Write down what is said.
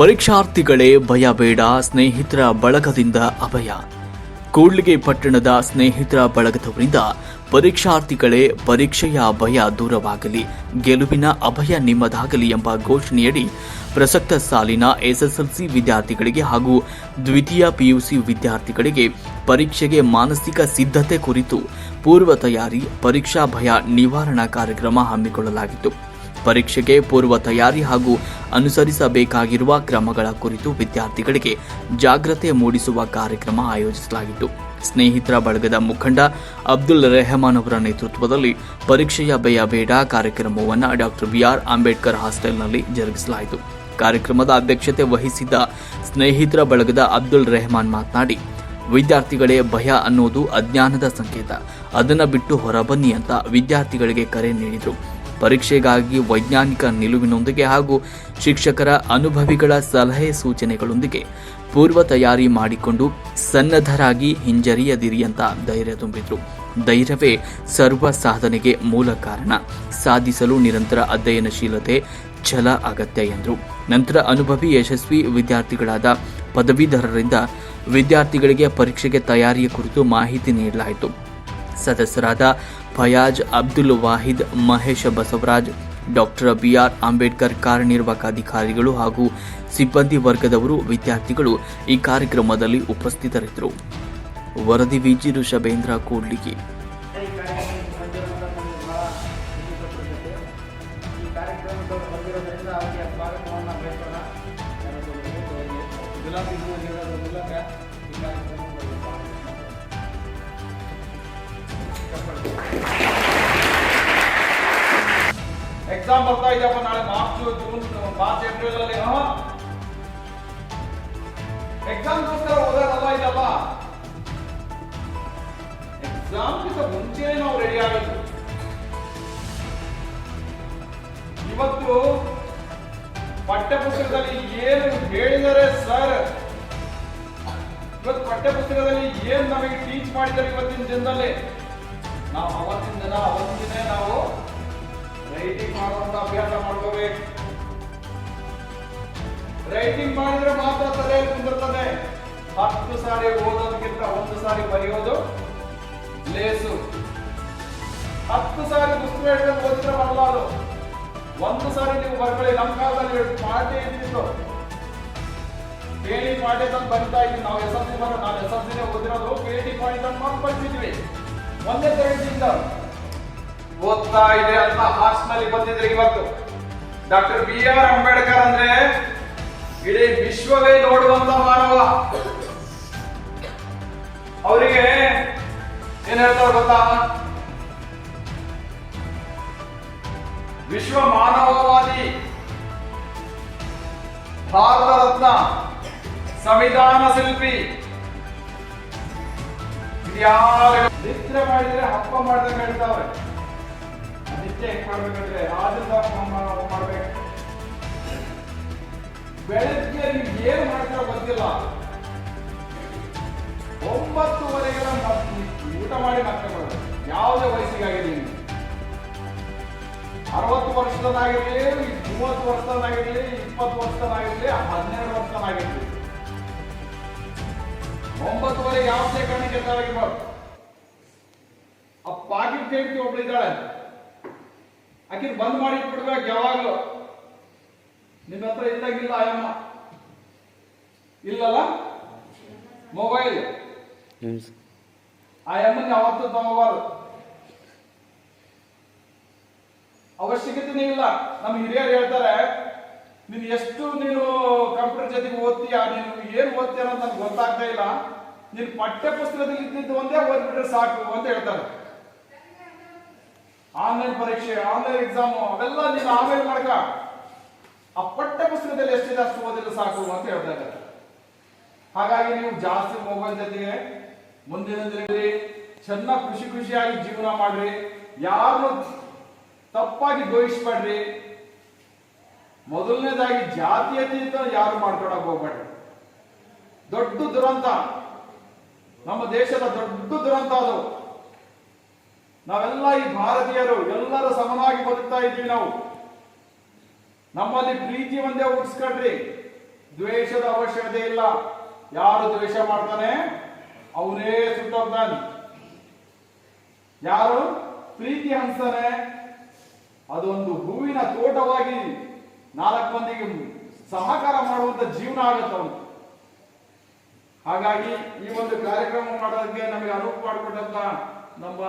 ಪರೀಕ್ಷಾರ್ಥಿಗಳೇ ಭಯ ಬೇಡ, ಸ್ನೇಹಿತರ ಬಳಗದಿಂದ ಅಭಯ. ಕೂಡ್ಲಿಗಿ ಪಟ್ಟಣದ ಸ್ನೇಹಿತರ ಬಳಗದವರಿಂದ ಪರೀಕ್ಷಾರ್ಥಿಗಳೇ ಪರೀಕ್ಷೆಯ ಭಯ ದೂರವಾಗಲಿ, ಗೆಲುವಿನ ಅಭಯ ನಿಮ್ಮದಾಗಲಿ ಎಂಬ ಘೋಷಣೆಯಡಿ ಪ್ರಸಕ್ತ ಸಾಲಿನ ಎಸ್ಎಸ್ಎಲ್ಸಿ ವಿದ್ಯಾರ್ಥಿಗಳಿಗೆ ಹಾಗೂ ದ್ವಿತೀಯ ಪಿಯುಸಿ ವಿದ್ಯಾರ್ಥಿಗಳಿಗೆ ಪರೀಕ್ಷೆಗೆ ಮಾನಸಿಕ ಸಿದ್ಧತೆ ಕುರಿತು ಪೂರ್ವ ತಯಾರಿ, ಪರೀಕ್ಷಾ ಭಯ ನಿವಾರಣಾ ಕಾರ್ಯಕ್ರಮ ಹಮ್ಮಿಕೊಳ್ಳಲಾಗಿತ್ತು. ಪರೀಕ್ಷೆಗೆ ಪೂರ್ವ ತಯಾರಿ ಹಾಗೂ ಅನುಸರಿಸಬೇಕಾಗಿರುವ ಕ್ರಮಗಳ ಕುರಿತು ವಿದ್ಯಾರ್ಥಿಗಳಿಗೆ ಜಾಗೃತಿ ಮೂಡಿಸುವ ಕಾರ್ಯಕ್ರಮ ಆಯೋಜಿಸಲಾಗಿತ್ತು. ಸ್ನೇಹಿತರ ಬಳಗದ ಮುಖಂಡ ಅಬ್ದುಲ್ ರೆಹಮಾನ್ ಅವರ ನೇತೃತ್ವದಲ್ಲಿ ಪರೀಕ್ಷೆಯ ಭಯ ಬೇಡ ಕಾರ್ಯಕ್ರಮವನ್ನು ಡಾಕ್ಟರ್ ಬಿಆರ್ ಅಂಬೇಡ್ಕರ್ ಹಾಸ್ಟೆಲ್ನಲ್ಲಿ ಜರುಗಿಸಲಾಯಿತು. ಕಾರ್ಯಕ್ರಮದ ಅಧ್ಯಕ್ಷತೆ ವಹಿಸಿದ್ದ ಸ್ನೇಹಿತರ ಬಳಗದ ಅಬ್ದುಲ್ ರೆಹಮಾನ್ ಮಾತನಾಡಿ, ವಿದ್ಯಾರ್ಥಿಗಳೇ ಭಯ ಅನ್ನೋದು ಅಜ್ಞಾನದ ಸಂಕೇತ, ಅದನ್ನು ಬಿಟ್ಟು ಹೊರಬನ್ನಿ ಅಂತ ವಿದ್ಯಾರ್ಥಿಗಳಿಗೆ ಕರೆ ನೀಡಿದರು. ಪರೀಕ್ಷೆಗಾಗಿ ವೈಜ್ಞಾನಿಕ ನಿಲುವಿನೊಂದಿಗೆ ಹಾಗೂ ಶಿಕ್ಷಕರ ಅನುಭವಿಗಳ ಸಲಹೆ ಸೂಚನೆಗಳೊಂದಿಗೆ ಪೂರ್ವ ತಯಾರಿ ಮಾಡಿಕೊಂಡು ಸನ್ನದ್ಧರಾಗಿ ಹಿಂಜರಿಯದಿರಿ ಅಂತ ಧೈರ್ಯ ತುಂಬಿದ್ರು. ಧೈರ್ಯವೇ ಸರ್ವ ಸಾಧನೆಗೆ ಮೂಲ ಕಾರಣ, ಸಾಧಿಸಲು ನಿರಂತರ ಅಧ್ಯಯನಶೀಲತೆ ಛಲ ಅಗತ್ಯ ಎಂದರು. ನಂತರ ಅನುಭವಿ ಯಶಸ್ವಿ ವಿದ್ಯಾರ್ಥಿಗಳಾದ ಪದವೀಧರರಿಂದ ವಿದ್ಯಾರ್ಥಿಗಳಿಗೆ ಪರೀಕ್ಷೆಗೆ ತಯಾರಿಯ ಕುರಿತು ಮಾಹಿತಿ ನೀಡಲಾಯಿತು. ಸದಸ್ಯರಾದ ಫಯಾಜ್, ಅಬ್ದುಲ್ ವಾಹಿದ್, ಮಹೇಶ್ ಬಸವರಾಜ್, ಡಾಕ್ಟರ್ ಬಿಆರ್ ಅಂಬೇಡ್ಕರ್ ಕಾರ್ಯನಿರ್ವಾಹಕ ಅಧಿಕಾರಿಗಳು ಹಾಗೂ ಸಿಬ್ಬಂದಿ ವರ್ಗದವರು ವಿದ್ಯಾರ್ಥಿಗಳು ಈ ಕಾರ್ಯಕ್ರಮದಲ್ಲಿ ಉಪಸ್ಥಿತರಿದ್ದರು. ವರದಿ ವಿಜಿ ಋಷಭೇಂದ್ರ ಕೂಡ್ಲಿಗಿ. ಎಕ್ಸಾಮ್ ಬರ್ತಾ ಇದೆಯಪ್ಪ, ನಾಳೆ ಮಾರ್ಚ್ ಏಪ್ರಿಲ್ ಅಲ್ಲಿ ಎಕ್ಸಾಮ್ಗೋಸ್ಕರ ಓದೋದಲ್ಲ ಇದಲ್ಲ. ಎಕ್ಸಾಮ್ಗಿಂತ ಮುಂಚೆ ನಾವು ರೆಡಿ ಆಗಬೇಕು. ಇವತ್ತು ಪಠ್ಯ ಪುಸ್ತಕದಲ್ಲಿ ಏನು ಹೇಳಿದರೆ ಸರ್, ಇವತ್ತು ಪಠ್ಯ ಪುಸ್ತಕದಲ್ಲಿ ಏನು ನಮಗೆ ಟೀಚ್ ಮಾಡಿದ್ದಾರೆ ಇವತ್ತಿನ ದಿನದಲ್ಲಿ, ನಾವು ಅವತ್ತಿನ ದಿನ ನಾವು ರೈಟಿಂಗ್ ಮಾಡುವಂತ ಅಭ್ಯಾಸ ಮಾಡ್ಕೋಬೇಕು. ರೈಟಿಂಗ್ ಮಾಡಿದ್ರೆ ಮಾತ್ರ ತಲೆಯಲ್ಲಿ ಕುಂದಿರ್ತದೆ. 10 ಸಾರಿ ಓದೋದಕ್ಕಿಂತ 1 ಸಾರಿ ಬರೆಯೋದು ಲೇಸು. 10 ಸಾರಿ ಪುಸ್ತಕ ಹಿಡ್ಕೊಂಡು ಓದಿದ್ರೆ ಬರಲ್ಲ ಅದು. 1 ಸಾರಿ ನೀವು ಬರ್ಕೊಳ್ಳಿ. ನಮ್ಮ ಕಾಲದಲ್ಲಿ ಪಾಠ ಇರ್ತಿತ್ತು, ಕೇಳಿ ಪಾಠ ತಂದು ಬರಿತಾ ಇದ್ವಿ. ನಾವು ಎಸ್ಎಲ್ಸಿನೇ ಓದಿರೋದು, ಕೇಳಿ ಪಾಠ ತಂದು ಮಾತ್ರ ಬರ್ತಿದ್ವಿ. 1ನೇ ತರಗತಿಯಿಂದ ಓದ್ತಾ ಇದೆ ಅಂತ ಹಾಸ್ಟೆಲ್ ಬಂದಿದ್ರೆ ಇವತ್ತು ಡಾಕ್ಟರ್ ಬಿಆರ್ ಅಂಬೇಡ್ಕರ್ ಅಂದ್ರೆ ಇಡೀ ವಿಶ್ವವೇ ನೋಡುವಂತ ಮಾನವ. ಅವರಿಗೆ ಏನ್ ಹೇಳ್ತಾರೆ ಗೊತ್ತಾ? ವಿಶ್ವ ಮಾನವವಾದಿ, ಭಾರತ ರತ್ನ, ಸಂವಿಧಾನ ಶಿಲ್ಪಿ. ನಿದ್ರೆ ಮಾಡಿದ್ರೆ ಹಬ್ಬ ಮಾಡಿದ್ರೆ ಹೇಳ್ತಾವ್ರೆ. ನಿತ್ಯ ಹೆಂಗ್ ಮಾಡ್ಬೇಕಂದ್ರೆ ರಾಜದ ಮಾಡ್ಬೇಕು. ಬೆಳಗ್ಗೆ ನೀವು ಏನು ಮಾಡ್ತಾರೋ ಗೊತ್ತಿಲ್ಲ, 9:30 ಊಟ ಮಾಡಿ ಮತ್ತೆ ಬರೋದು. ಯಾವುದೇ ವಯಸ್ಸಿಗಾಗಿರಲಿ, 60 ವರ್ಷದನಾಗಿರ್ಲಿ, 30 ವರ್ಷದನಾಗಿರ್ಲಿ, 20 ವರ್ಷದನಾಗಿರ್ಲಿ, 12 ವರ್ಷದನಾಗಿರ್ಲಿ, 9:30 ಯಾವುದೇ ಕಾರಣಕ್ಕೆ ತರಗಿಬಾರ್ದು. ಆ ಪಾಕಿಟ್ ಹೇಳ್ತಿ ಒಬ್ಳಿದ್ದಾಳೆ, ಆಕೆ ಬಂದ್ ಮಾಡಿ ಬಿಡ್ಬೇಕು ಯಾವಾಗಲೂ. ನಿಮ್ಮ ಹತ್ರ ಇದ್ದಾಗಿಲ್ಲ ಆಯಮ್ಮ ಇಲ್ಲಲ್ಲ, ಮೊಬೈಲ್ ಆಯಮ್ಮನ ಯಾವತ್ತೂ ತಗೋಬಾರ್ದು. ಅವಶ್ಯಕತೆನೇ ಇಲ್ಲ. ನಮ್ಮ ಹಿರಿಯರು ಹೇಳ್ತಾರೆ, ನೀನು ಎಷ್ಟು ಕಂಪ್ಯೂಟರ್ ಜೊತೆಗೆ ಓದ್ತೀಯ, ನೀನು ಏನು ಓದ್ತೀಯ ಅಂತ ನನಗೆ ಗೊತ್ತಾಗ್ತಾ ಇಲ್ಲ, ನೀನು ಪಠ್ಯ ಪುಸ್ತಕದಲ್ಲಿ ಇದ್ದಿದ್ದು ಒಂದೇ ಓದ್ಬಿಟ್ರೆ ಸಾಕು ಅಂತ ಹೇಳ್ತಾರೆ. ಆನ್ಲೈನ್ ಪರೀಕ್ಷೆ, ಆನ್ಲೈನ್ ಎಕ್ಸಾಮ್ ಅವೆಲ್ಲ ನೀನು ಆಮೇಲೆ ಮಾಡ್ಕ, ಆ ಪಠ್ಯ ಪುಸ್ತಕದಲ್ಲಿ ಎಷ್ಟಿದೆ ಅಷ್ಟು ಓದಿದ್ರೆ ಸಾಕು ಅಂತ ಹೇಳ್ತಾ ಇದ್ದಾರೆ. ಹಾಗಾಗಿ ನೀವು ಜಾಸ್ತಿ ಮೊಬೈಲ್ ಜೊತೆಗೆ ಮುಂದಿನ ದಿನದಲ್ಲಿ ಚೆನ್ನಾಗಿ ಖುಷಿಯಾಗಿ ಜೀವನ ಮಾಡ್ರಿ. ಯಾರನ್ನು ತಪ್ಪಾಗಿ ದ್ವೇಷಿಸ್ಬೇಡ್ರಿ. ಮೊದಲನೇದಾಗಿ ಜಾತೀಯತೆ ಯಾರು ಮಾಡ್ಕೊಳಕ್ ಹೋಗ್ಬೇಡ್ರಿ. ದೊಡ್ಡ ದುರಂತ, ನಮ್ಮ ದೇಶದ ದೊಡ್ಡ ದುರಂತ ಅದು. ನಾವೆಲ್ಲ ಈ ಭಾರತೀಯರು ಎಲ್ಲರೂ ಸಮನಾಗಿ ಬದುಕ್ತಾ ಇದ್ದೀವಿ. ನಾವು ನಮ್ಮಲ್ಲಿ ಪ್ರೀತಿ ಒಂದೇ ಉಳಿಸ್ಕೊಳ್ರಿ, ದ್ವೇಷದ ಅವಶ್ಯಕತೆ ಇಲ್ಲ. ಯಾರು ದ್ವೇಷ ಮಾಡ್ತಾನೆ ಅವನೇ ಸುಟ್ಟೋಗ್ತಾನೆ. ಯಾರು ಪ್ರೀತಿ ಹಂಚ್ತಾನೆ ಅದೊಂದು ಹೂವಿನ ತೋಟವಾಗಿ 4 ಮಂದಿಗೆ ಸಹಕಾರ ಮಾಡುವಂತ ಜೀವನ ಆಗತ್ತ ಅವನು. ಹಾಗಾಗಿ ಈ ಒಂದು ಕಾರ್ಯಕ್ರಮ ಮಾಡೋದಕ್ಕೆ ನಮಗೆ ಅನುವು ಮಾಡಿಕೊಟ್ಟಂತ ನಮ್ಮ